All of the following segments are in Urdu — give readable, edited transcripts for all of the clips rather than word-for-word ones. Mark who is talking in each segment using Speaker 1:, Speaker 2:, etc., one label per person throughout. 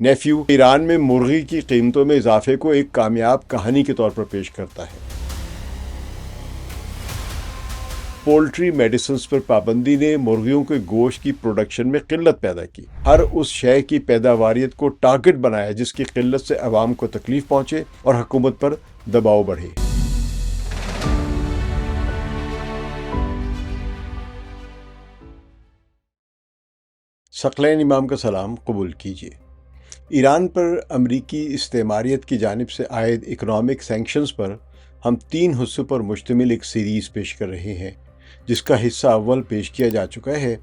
Speaker 1: نیفیو ایران میں مرغی کی قیمتوں میں اضافے کو ایک کامیاب کہانی کے طور پر پیش کرتا ہے۔ پولٹری میڈیسنز پر پابندی نے مرغیوں کے گوشت کی پروڈکشن میں قلت پیدا کی۔ ہر اس شے کی پیداواریت کو ٹارگٹ بنایا جس کی قلت سے عوام کو تکلیف پہنچے اور حکومت پر دباؤ بڑھے۔ ثقلین امام کا سلام قبول کیجیے۔ ایران پر امریکی استعماریت کی جانب سے عائد اکنامک سینکشنز پر ہم 3 حصوں پر مشتمل ایک سیریز پیش کر رہے ہیں، جس کا حصہ اول پیش کیا جا چکا ہے۔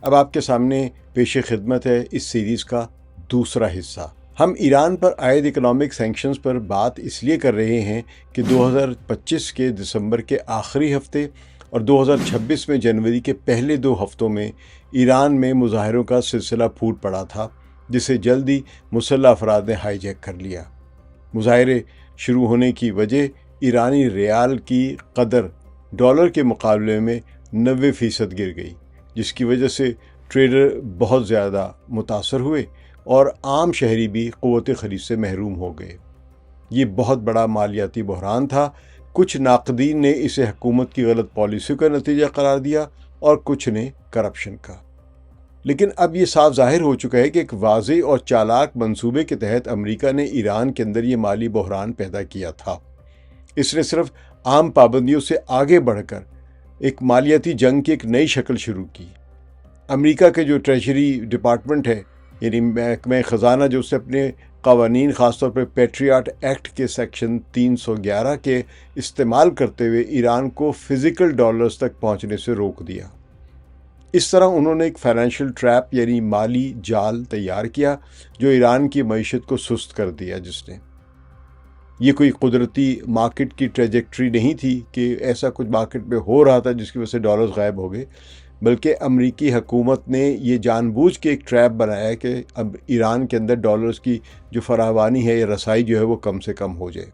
Speaker 1: اب آپ کے سامنے پیش خدمت ہے اس سیریز کا دوسرا حصہ۔ ہم ایران پر عائد اکنامک سینکشنز پر بات اس لیے کر رہے ہیں کہ 2025 کے دسمبر کے آخری ہفتے اور 2026 میں جنوری کے پہلے 2 ہفتوں میں ایران میں مظاہروں کا سلسلہ پھوٹ پڑا تھا، جسے جلدی مسلح افراد نے ہائی جیک کر لیا۔ مظاہرے شروع ہونے کی وجہ ایرانی ریال کی قدر ڈالر کے مقابلے میں 90% گر گئی، جس کی وجہ سے ٹریڈر بہت زیادہ متاثر ہوئے اور عام شہری بھی قوت خرید سے محروم ہو گئے۔ یہ بہت بڑا مالیاتی بحران تھا۔ کچھ ناقدین نے اسے حکومت کی غلط پالیسیوں کا نتیجہ قرار دیا اور کچھ نے کرپشن کا۔ لیکن اب یہ صاف ظاہر ہو چکا ہے کہ ایک واضح اور چالاک منصوبے کے تحت امریکہ نے ایران کے اندر یہ مالی بحران پیدا کیا تھا۔ اس نے صرف عام پابندیوں سے آگے بڑھ کر ایک مالیاتی جنگ کی ایک نئی شکل شروع کی۔ امریکہ کے جو ٹریجری ڈپارٹمنٹ ہے، یعنی محکمہ خزانہ، جو اس نے اپنے قوانین خاص طور پر پیٹریاٹ ایکٹ کے سیکشن 311 کے استعمال کرتے ہوئے ایران کو فزیکل ڈالرز تک پہنچنے سے روک دیا۔ اس طرح انہوں نے ایک فائنینشیل ٹریپ یعنی مالی جال تیار کیا جو ایران کی معیشت کو سست کر دیا۔ جس نے یہ کوئی قدرتی مارکیٹ کی ٹریجیکٹری نہیں تھی کہ ایسا کچھ مارکیٹ میں ہو رہا تھا جس کی وجہ سے ڈالرز غائب ہو گئے، بلکہ امریکی حکومت نے یہ جان بوجھ کے ایک ٹریپ بنایا کہ اب ایران کے اندر ڈالرز کی جو فراوانی ہے یا رسائی جو ہے وہ کم سے کم ہو جائے۔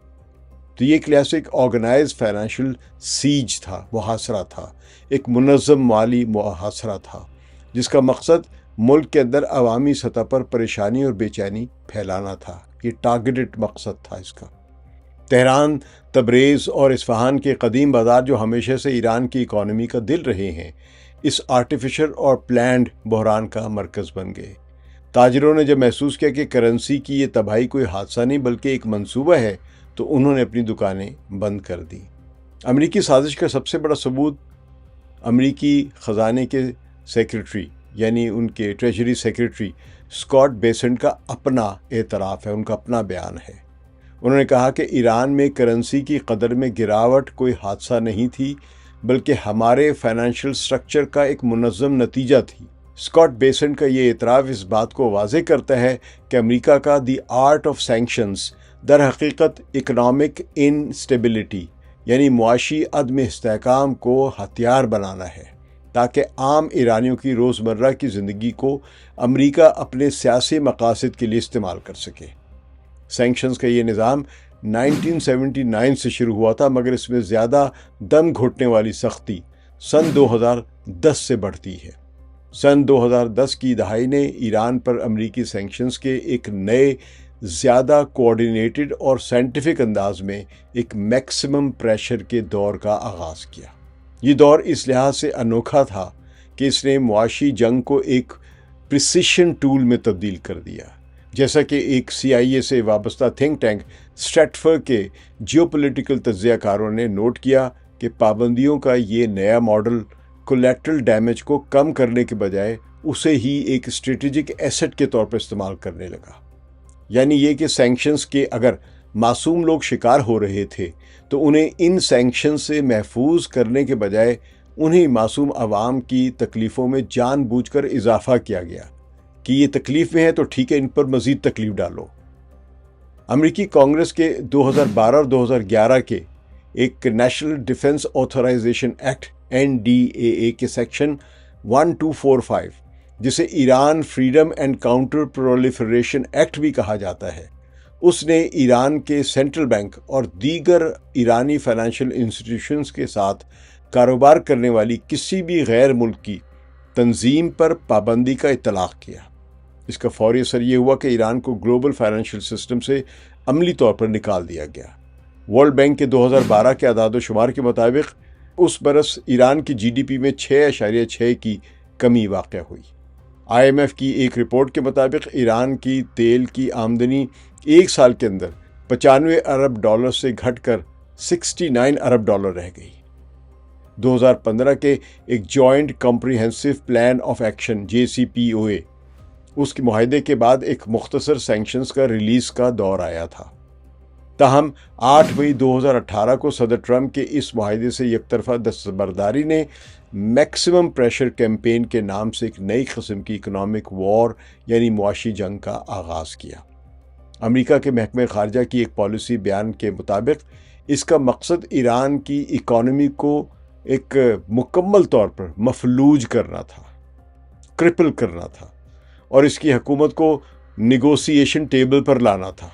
Speaker 1: تو یہ کلاسک آرگنائز فائنینشیل سیج تھا، محاصرہ تھا، ایک منظم مالی محاصرہ تھا، جس کا مقصد ملک کے اندر عوامی سطح پر پریشانی اور بے چینی پھیلانا تھا۔ یہ ٹارگیٹڈ مقصد تھا اس کا۔ تہران، تبریز اور اصفہان کے قدیم بازار جو ہمیشہ سے ایران کی اکانومی کا دل رہے ہیں، اس آرٹیفیشل اور پلانڈ بحران کا مرکز بن گئے۔ تاجروں نے جب محسوس کیا کہ کرنسی کی یہ تباہی کوئی حادثہ نہیں بلکہ ایک منصوبہ ہے، تو انہوں نے اپنی دکانیں بند کر دیں۔ امریکی سازش کا سب سے بڑا ثبوت امریکی خزانے کے سیکریٹری یعنی ان کے ٹریجری سیکریٹری اسکاٹ بیسنٹ کا اپنا اعتراف ہے، ان کا اپنا بیان ہے۔ انہوں نے کہا کہ ایران میں کرنسی کی قدر میں گراوٹ کوئی حادثہ نہیں تھی بلکہ ہمارے فائنینشیل سٹرکچر کا ایک منظم نتیجہ تھی۔ اسکاٹ بیسنٹ کا یہ اعتراف اس بات کو واضح کرتا ہے کہ امریکہ کا دی آرٹ آف سینکشنز در حقیقت اکنامک انسٹیبلٹی یعنی معاشی عدم استحکام کو ہتھیار بنانا ہے تاکہ عام ایرانیوں کی روزمرہ کی زندگی کو امریکہ اپنے سیاسی مقاصد کے لیے استعمال کر سکے۔ سینکشنز کا یہ نظام 1979 سے شروع ہوا تھا، مگر اس میں زیادہ دم گھٹنے والی سختی سن 2010 سے بڑھتی ہے۔ سن 2010 کی دہائی نے ایران پر امریکی سینکشنز کے ایک نئے، زیادہ کوآرڈینیٹڈ اور سائنٹیفک انداز میں ایک میکسیمم پریشر کے دور کا آغاز کیا۔ یہ دور اس لحاظ سے انوکھا تھا کہ اس نے معاشی جنگ کو ایک پریسیشن ٹول میں تبدیل کر دیا۔ جیسا کہ ایک CIA سے وابستہ تھنک ٹینک اسٹریٹفر کے جیو پولیٹیکل تجزیہ کاروں نے نوٹ کیا کہ پابندیوں کا یہ نیا ماڈل کولیٹرل ڈیمیج کو کم کرنے کے بجائے اسے ہی ایک اسٹریٹجک ایسٹ کے طور پر استعمال کرنے لگا۔ یعنی یہ کہ سینکشنز کے اگر معصوم لوگ شکار ہو رہے تھے تو انہیں ان سینکشن سے محفوظ کرنے کے بجائے انہیں معصوم عوام کی تکلیفوں میں جان بوجھ کر اضافہ کیا گیا کہ یہ تکلیف میں ہے تو ٹھیک ہے، ان پر مزید تکلیف ڈالو۔ امریکی کانگریس کے 2012 اور 2011 کے ایک national defence authorisation act NDAA کے سیکشن 1245 جسے Iran freedom and counter proliferation act بھی کہا جاتا ہے، اس نے ایران کے سینٹرل بینک اور دیگر ایرانی فائنینشیل انسٹیٹیوشنز کے ساتھ کاروبار کرنے والی کسی بھی غیر ملکی تنظیم پر پابندی کا اطلاق کیا۔ اس کا فوری اثر یہ ہوا کہ ایران کو گلوبل فائنینشیل سسٹم سے عملی طور پر نکال دیا گیا۔ ورلڈ بینک کے 2012 کے اعداد و شمار کے مطابق اس برس ایران کی جی ڈی پی میں 6.6 کی کمی واقع ہوئی۔ آئی ایم ایف کی ایک رپورٹ کے مطابق ایران کی تیل کی آمدنی ایک سال کے اندر 95 ارب ڈالر سے گھٹ کر 69 ارب ڈالر رہ گئی۔ 2015 کے ایک joint comprehensive plan of action JCPOA اس کے معاہدے کے بعد ایک مختصر سینکشنز کا ریلیز کا دور آیا تھا۔ تاہم 8 مئی 2018 کو صدر ٹرمپ کے اس معاہدے سے یک طرفہ دستبرداری نے میکسیمم پریشر کیمپین کے نام سے ایک نئی قسم کی اکنامک وار یعنی معاشی جنگ کا آغاز کیا۔ امریکہ کے محکمہ خارجہ کی ایک پالیسی بیان کے مطابق اس کا مقصد ایران کی اکانومی کو ایک مکمل طور پر مفلوج کرنا تھا، کرپل کرنا تھا، اور اس کی حکومت کو نیگوسیشن ٹیبل پر لانا تھا۔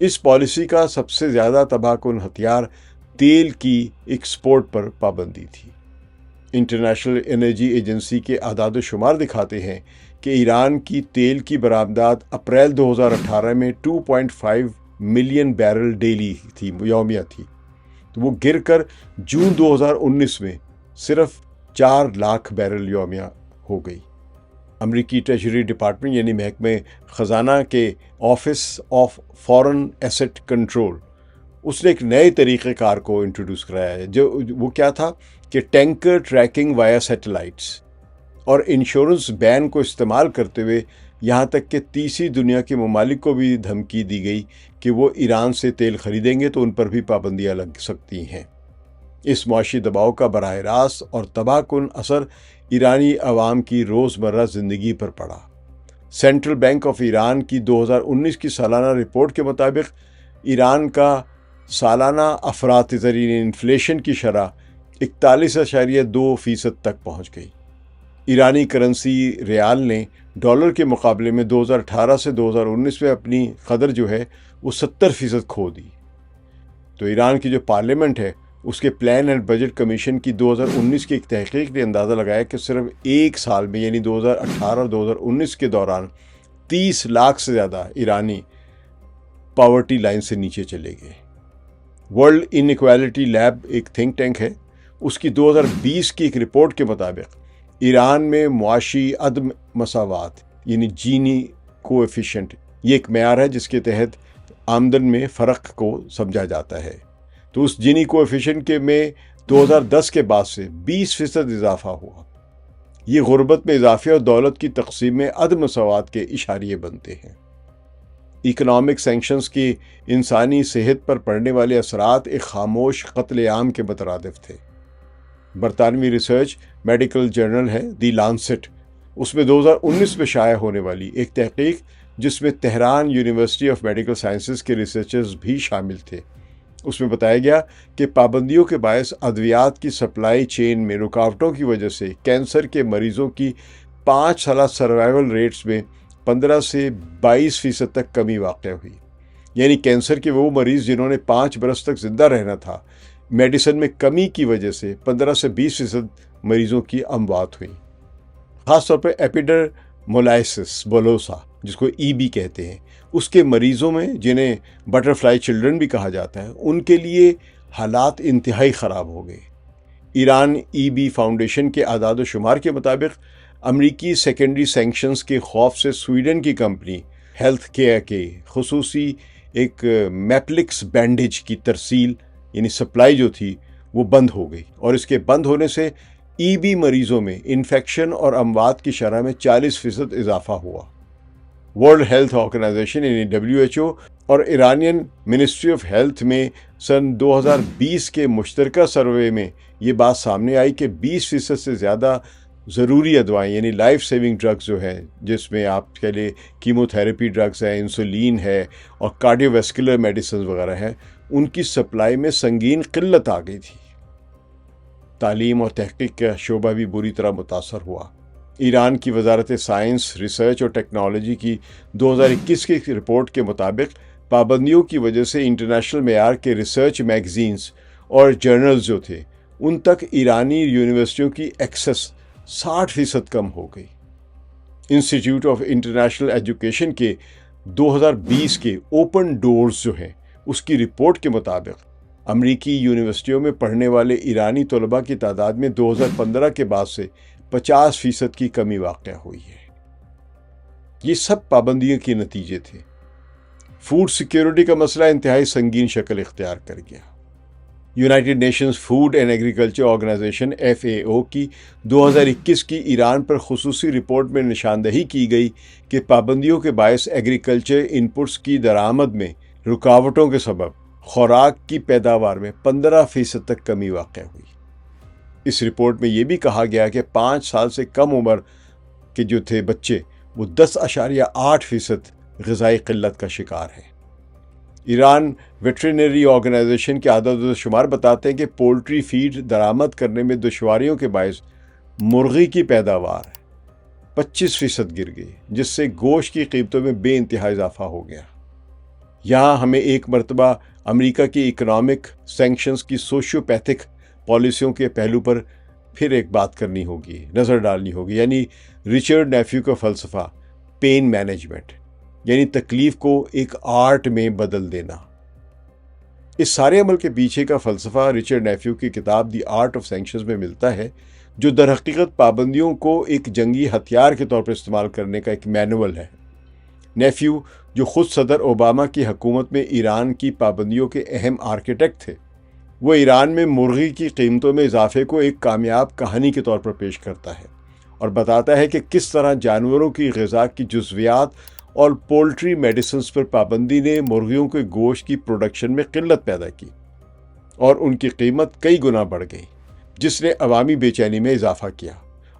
Speaker 1: اس پالیسی کا سب سے زیادہ تباہ کن ہتھیار تیل کی ایکسپورٹ پر پابندی تھی۔ انٹرنیشنل انرجی ایجنسی کے اعداد و شمار دکھاتے ہیں کہ ایران کی تیل کی برآمدات اپریل 2018 میں 2.5 ملین بیرل ڈیلی تھی، یومیہ تھی، تو وہ گر کر جون 2019 میں صرف 4 لاکھ بیرل یومیہ ہو گئی۔ امریکی ٹریجری ڈپارٹمنٹ یعنی محکمہ خزانہ کے office of foreign asset control, اس نے ایک نئے طریقہ کار کو انٹروڈیوس کرایا ہے، جو وہ کیا تھا کہ ٹینکر ٹریکنگ وایا سیٹلائٹس اور انشورنس بین کو استعمال کرتے ہوئے یہاں تک کہ تیسری دنیا کے ممالک کو بھی دھمکی دی گئی کہ وہ ایران سے تیل خریدیں گے تو ان پر بھی پابندیاں لگ سکتی ہیں۔ اس معاشی دباؤ کا براہ راست اور تباہ کن اثر ایرانی عوام کی روزمرہ زندگی پر پڑا۔ سینٹرل بینک آف ایران کی 2019 کی سالانہ رپورٹ کے مطابق ایران کا سالانہ افراطی ترین انفلیشن کی شرح 41.2% تک پہنچ گئی۔ ایرانی کرنسی ریال نے ڈالر کے مقابلے میں 2018 سے 2019 میں اپنی قدر جو ہے وہ 70% کھو دی۔ تو ایران کی جو پارلیمنٹ ہے اس کے پلان اینڈ بجٹ کمیشن کی 2019 کی ایک تحقیق نے اندازہ لگایا کہ صرف ایک سال میں یعنی 2018 اور 2019 کے دوران 30 لاکھ سے زیادہ ایرانی پاورٹی لائن سے نیچے چلے گئے۔ ورلڈ انیکوالٹی لیب ایک تھنک ٹینک ہے، اس کی 2020 کی ایک رپورٹ کے مطابق ایران میں معاشی عدم مساوات یعنی جینی کوایفیشنٹ، یہ ایک معیار ہے جس کے تحت آمدن میں فرق کو سمجھا جاتا ہے۔ تو اس جینی کوایفیشنٹ کے میں 2010 کے بعد سے 20% اضافہ ہوا۔ یہ غربت میں اضافے اور دولت کی تقسیم میں عدم مساوات کے اشاریے بنتے ہیں۔ اکنامک سینکشنز کی انسانی صحت پر پڑنے والے اثرات ایک خاموش قتل عام کے مترادف تھے۔ برطانوی ریسرچ میڈیکل جرنل ہے دی لانسٹ، اس میں 2019 میں شائع ہونے والی ایک تحقیق جس میں Tehran university of medical sciences کے ریسرچرز بھی شامل تھے، اس میں بتایا گیا کہ پابندیوں کے باعث ادویات کی سپلائی چین میں رکاوٹوں کی وجہ سے کینسر کے مریضوں کی 5 سالہ سروائیول ریٹس میں 15 سے 22% تک کمی واقع ہوئی۔ یعنی کینسر کے وہ مریض جنہوں نے 5 برس تک زندہ رہنا تھا، میڈیسن میں کمی کی وجہ سے 15 سے 20% مریضوں کی اموات ہوئی۔ خاص طور پر ایپیڈرمولائسس بولوسا جس کو EB کہتے ہیں، اس کے مریضوں میں جنہیں بٹرفلائی چلڈرن بھی کہا جاتا ہے، ان کے لیے حالات انتہائی خراب ہو گئے۔ ایران EB فاؤنڈیشن کے اعداد و شمار کے مطابق امریکی سیکنڈری سینکشنز کے خوف سے سویڈن کی کمپنی ہیلتھ کیئر کے خصوصی ایک میپلکس بینڈیج کی ترسیل یعنی سپلائی جو تھی وہ بند ہو گئی، اور اس کے بند ہونے سے EB مریضوں میں انفیکشن اور اموات کی شرح میں 40% اضافہ ہوا۔ ورلڈ ہیلتھ آرگنائزیشن یعنی WHO اور ایرانین منسٹری آف ہیلتھ میں سن 2020 کے مشترکہ سروے میں یہ بات سامنے آئی کہ 20% سے زیادہ ضروری ادوائیں یعنی لائف سیونگ ڈرگز جو ہیں، جس میں آپ کے لیے کیمو تھراپی ڈرگز ہیں، انسولین ہے اور کارڈیو ویسکولر میڈیسنز وغیرہ ہیں، ان کی سپلائی میں سنگین قلت آ گئی تھی۔ تعلیم اور تحقیق کا شعبہ بھی بری طرح متاثر ہوا۔ ایران کی وزارت سائنس، ریسرچ اور ٹیکنالوجی کی 2021 کی رپورٹ کے مطابق پابندیوں کی وجہ سے انٹرنیشنل معیار کے ریسرچ میگزینز اور جرنلز جو تھے ان تک ایرانی یونیورسٹیوں کی ایکسس 60% کم ہو گئی۔ انسٹیٹیوٹ آف انٹرنیشنل ایجوکیشن کے 2020 کے اوپن ڈورز جو ہیں اس کی رپورٹ کے مطابق امریکی یونیورسٹیوں میں پڑھنے والے ایرانی طلباء کی تعداد میں 2015 کے بعد سے 50% کی کمی واقع ہوئی ہے۔ یہ سب پابندیوں کے نتیجے تھے۔ فوڈ سیکیورٹی کا مسئلہ انتہائی سنگین شکل اختیار کر گیا۔ United Nations Food and Agriculture Organisation FAO کی 2021 کی ایران پر خصوصی رپورٹ میں نشاندہی کی گئی کہ پابندیوں کے باعث ایگریکلچر انپٹس کی درآمد میں رکاوٹوں کے سبب خوراک کی پیداوار میں 15% تک کمی واقع ہوئی۔ اس رپورٹ میں یہ بھی کہا گیا کہ 5 سال سے کم عمر کے جو تھے بچے وہ 10.8% غذائی قلت کا شکار ہیں۔ ایران ویٹرینری آرگنائزیشن کے اعداد و شمار بتاتے ہیں کہ پولٹری فیڈ درآمد کرنے میں دشواریوں کے باعث مرغی کی پیداوار 25% گر گئی، جس سے گوشت کی قیمتوں میں بے انتہا اضافہ ہو گیا۔ یہاں ہمیں ایک مرتبہ امریکہ کی اکنامک سینکشنز کی سوشیوپیتھک پالیسیوں کے پہلو پر پھر ایک بات کرنی ہوگی، نظر ڈالنی ہوگی، یعنی رچرڈ نیفیو کا فلسفہ پین مینجمنٹ، یعنی تکلیف کو ایک آرٹ میں بدل دینا۔ اس سارے عمل کے پیچھے کا فلسفہ رچرڈ نیفیو کی کتاب دی آرٹ آف سینکشنز میں ملتا ہے، جو در حقیقت پابندیوں کو ایک جنگی ہتھیار کے طور پر استعمال کرنے کا ایک مینول ہے۔ نیفیو، جو خود صدر اوباما کی حکومت میں ایران کی پابندیوں کے اہم آرکیٹیکٹ تھے، وہ ایران میں مرغی کی قیمتوں میں اضافے کو ایک کامیاب کہانی کے طور پر پیش کرتا ہے اور بتاتا ہے کہ کس طرح جانوروں کی غذا کی جزویات اور پولٹری میڈیسنز پر پابندی نے مرغیوں کے گوشت کی پروڈکشن میں قلت پیدا کی اور ان کی قیمت کئی گنا بڑھ گئی، جس نے عوامی بے چینی میں اضافہ کیا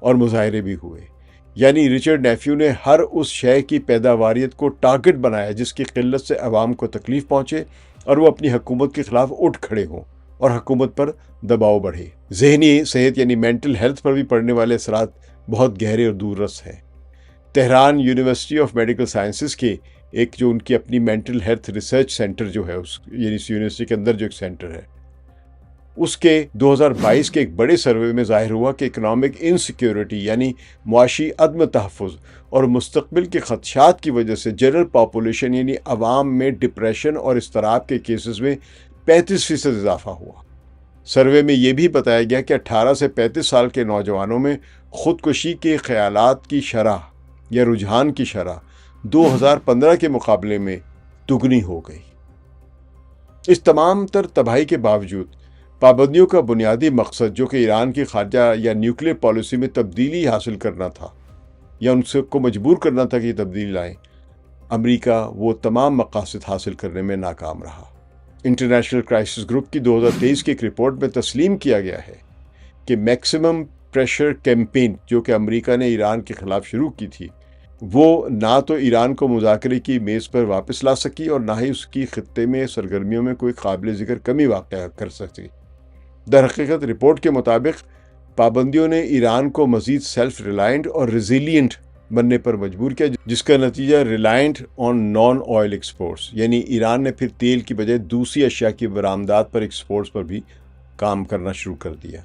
Speaker 1: اور مظاہرے بھی ہوئے۔ یعنی رچرڈ نیفیو نے ہر اس شے کی پیداواریت کو ٹارگٹ بنایا جس کی قلت سے عوام کو تکلیف پہنچے اور وہ اپنی حکومت کے خلاف اٹھ کھڑے ہوں اور حکومت پر دباؤ بڑھے۔ ذہنی صحت یعنی مینٹل ہیلتھ پر بھی پڑنے والے اثرات بہت گہرے اور دور رس ہیں۔ Tehran university of medical sciences کے ایک جو ان کی اپنی مینٹل ہیلتھ ریسرچ سینٹر جو ہے یعنی اس یونیورسٹی کے اندر جو ایک سینٹر ہے، اس کے 2022 کے ایک بڑے سروے میں ظاہر ہوا کہ اکنامک انسیکیورٹی یعنی معاشی عدم تحفظ اور مستقبل کے خدشات کی وجہ سے جنرل پاپولیشن یعنی عوام میں ڈپریشن اور اضطراب کے کیسز میں 35% اضافہ ہوا۔ سروے میں یہ بھی بتایا گیا کہ 18 سے 35 سال کے نوجوانوں میں خودکشی کے خیالات کی شرح یا رجحان کی شرح 2015 کے مقابلے میں دگنی ہو گئی۔ اس تمام تر تباہی کے باوجود پابندیوں کا بنیادی مقصد جو کہ ایران کی خارجہ یا نیوکلیئر پالیسی میں تبدیلی حاصل کرنا تھا یا ان سے کو مجبور کرنا تھا کہ یہ تبدیلی لائیں، امریکہ وہ تمام مقاصد حاصل کرنے میں ناکام رہا۔ انٹرنیشنل کرائسس گروپ کی 2023 کی ایک رپورٹ میں تسلیم کیا گیا ہے کہ میکسیمم پریشر کیمپین جو کہ امریکہ نے ایران کے خلاف شروع کی تھی، وہ نہ تو ایران کو مذاکرے کی میز پر واپس لا سکی اور نہ ہی اس کی خطے میں سرگرمیوں میں کوئی قابل ذکر کمی واقع کر سکی۔ در حقیقت رپورٹ کے مطابق پابندیوں نے ایران کو مزید سیلف ریلائنٹ اور ریزیلینٹ بننے پر مجبور کیا، جس کا نتیجہ ریلائنٹ آن نان آئل ایکسپورٹس، یعنی ایران نے پھر تیل کی بجائے دوسری اشیاء کی برآمدات پر ایکسپورٹس پر بھی کام کرنا شروع کر دیا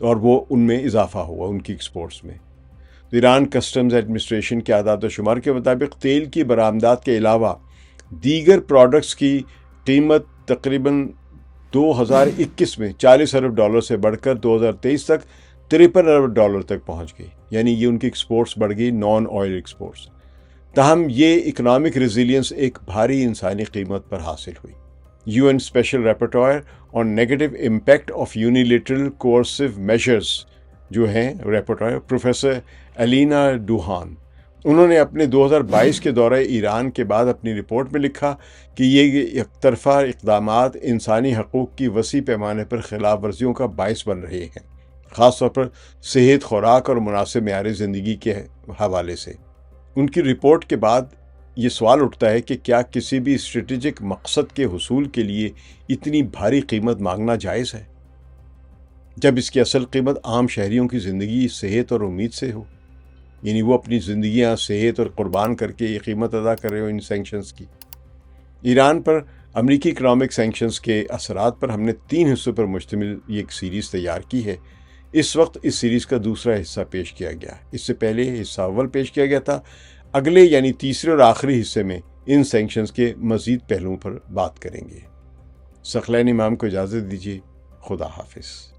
Speaker 1: اور وہ ان میں اضافہ ہوا ان کی ایکسپورٹس میں۔ ایران کسٹمز ایڈمنسٹریشن کے اعداد و شمار کے مطابق تیل کی برآمدات کے علاوہ دیگر پروڈکٹس کی قیمت تقریباً 2021 میں $40 ارب سے بڑھ کر 2023 تک $53 ارب تک پہنچ گئی، یعنی یہ ان کی ایکسپورٹس بڑھ گئی، نان آئل ایکسپورٹس۔ تاہم یہ اکنامک ریزیلینس ایک بھاری انسانی قیمت پر حاصل ہوئی۔ UN special rapporteur on negative impact of unilateral coercive measures جو ہیں رپورٹر پروفیسر ایلینا ڈوہان، انہوں نے اپنے 2022 کے دورہ ایران کے بعد اپنی رپورٹ میں لکھا کہ یہ یک طرفہ اقدامات انسانی حقوق کی وسیع پیمانے پر خلاف ورزیوں کا باعث بن رہے ہیں، خاص طور پر صحت، خوراک اور مناسب معیار زندگی کے حوالے سے۔ ان کی رپورٹ کے بعد یہ سوال اٹھتا ہے کہ کیا کسی بھی اسٹریٹجک مقصد کے حصول کے لیے اتنی بھاری قیمت مانگنا جائز ہے، جب اس کی اصل قیمت عام شہریوں کی زندگی، صحت اور امید سے ہو؟ یعنی وہ اپنی زندگیاں، صحت اور قربان کر کے یہ قیمت ادا کر رہے ہو ان سینکشنز کی۔ ایران پر امریکی اکنامک سینکشنز کے اثرات پر ہم نے 3 حصوں پر مشتمل یہ ایک سیریز تیار کی ہے۔ اس وقت اس سیریز کا دوسرا حصہ پیش کیا گیا۔ اس سے پہلے حصہ اول پیش کیا گیا تھا۔ اگلے یعنی تیسرے اور آخری حصے میں ان سینکشنز کے مزید پہلوؤں پر بات کریں گے۔ ثقلین امام کو اجازت دیجیے۔ خدا حافظ۔